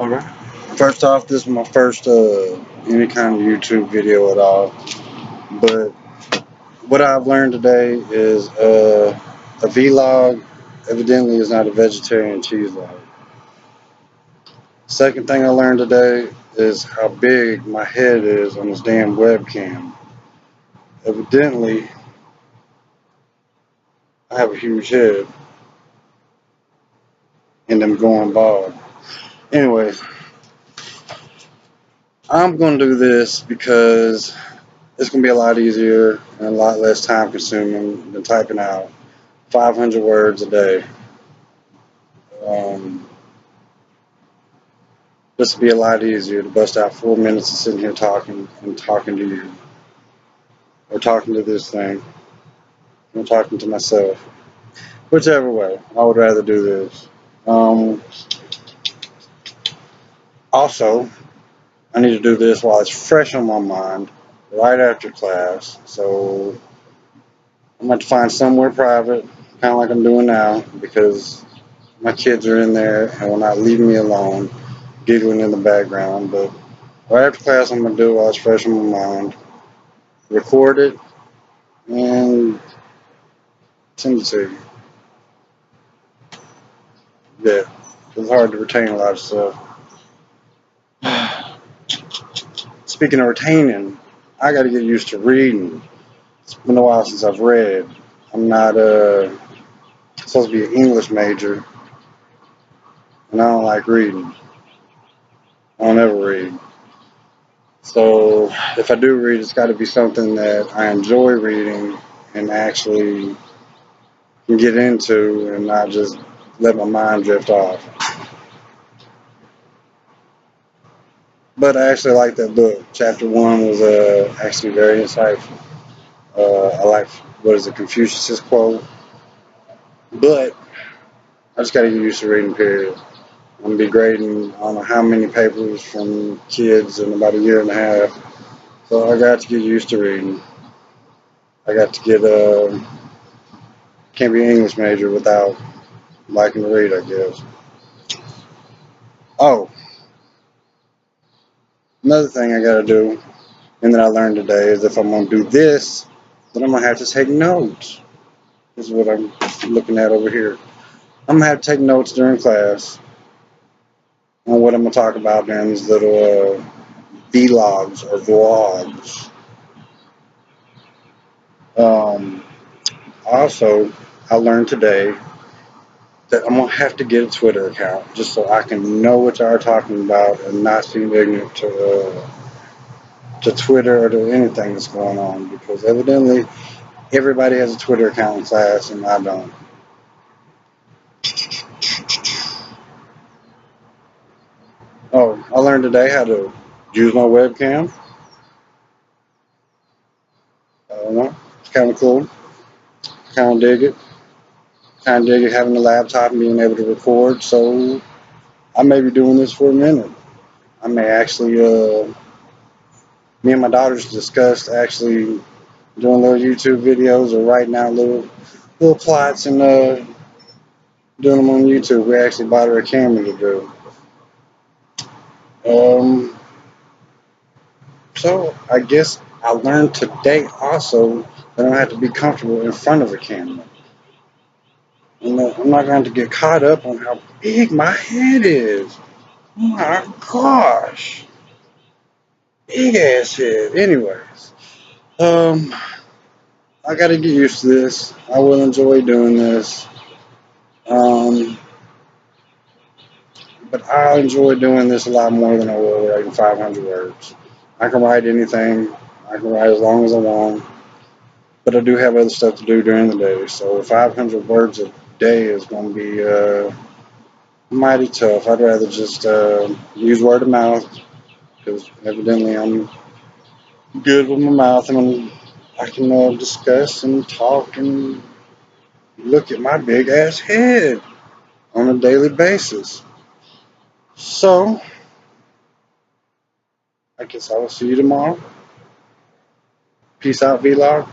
Okay. First off, this is my first any kind of YouTube video at all. But what I've learned today is a vlog evidently is not a vegetarian cheese log. Second thing I learned today is how big my head is on this damn webcam. Evidently, I have a huge head and I'm going bald. Anyways, I'm going to do this because it's going to be a lot easier and a lot less time consuming than typing out 500 words a day. Um, this will be a lot easier to bust out 4 minutes of sitting here talking and talking to you, or talking to this thing, or talking to myself. Whichever way, I would rather do this. Um, Also, I need to do this while it's fresh on my mind, right after class. So I'm going to find somewhere private, kind of like I'm doing now, because my kids are in there and will not leave me alone, giggling in the background. But right after class, I'm going to do it while it's fresh on my mind, record it, and send it to you. Yeah, it's hard to retain a lot of stuff. Speaking of retaining, I got to get used to reading. It's been a while since I've read. I'm not supposed to be an English major, and I don't like reading. I don't ever read. So if I do read, it's got to be something that I enjoy reading and actually can get into, and not just let my mind drift off. But I actually like that book. Chapter one was actually very insightful. I like, what is it, Confucius' quote. But I just got to get used to reading, period. I'm going to be grading I don't know how many papers from kids in about a year and a half. So I got to get used to reading. I got to get, can't be an English major without liking to read, I guess. Oh, another thing I got to do, and that I learned today, is if I'm going to do this, then I'm going to have to take notes. This is what I'm looking at over here. I'm going to have to take notes during class on what I'm going to talk about during these little vlogs or vlogs. Um, Also, I learned today that I'm gonna have to get a Twitter account just so I can know what y'all are talking about and not seem ignorant to Twitter or to anything that's going on, because evidently everybody has a Twitter account in class and I don't. Oh, I learned today how to use my webcam. I don't know. It's kind of cool. Kind of dig it. Kind of dig it having a laptop and being able to record. So I may be doing this for a minute. I may actually, me and my daughters discussed actually doing little YouTube videos or writing out little plots and doing them on YouTube. We actually bought her a camera to do. Um, so I guess I learned today also that I don't have to be comfortable in front of a camera. I'm not going to get caught up on how big my head is. Oh my gosh, big ass head. Anyways, um, I got to get used to this. I will enjoy doing this. Um, But I enjoy doing this a lot more than I will writing 500 words. I can write anything. I can write as long as I want. But I do have other stuff to do during the day. So 500 words a day is going to be mighty tough. I'd rather just use word of mouth, because evidently I'm good with my mouth, and I can discuss and talk and look at my big ass head on a daily basis. So I guess I will see you tomorrow. Peace out, vlog.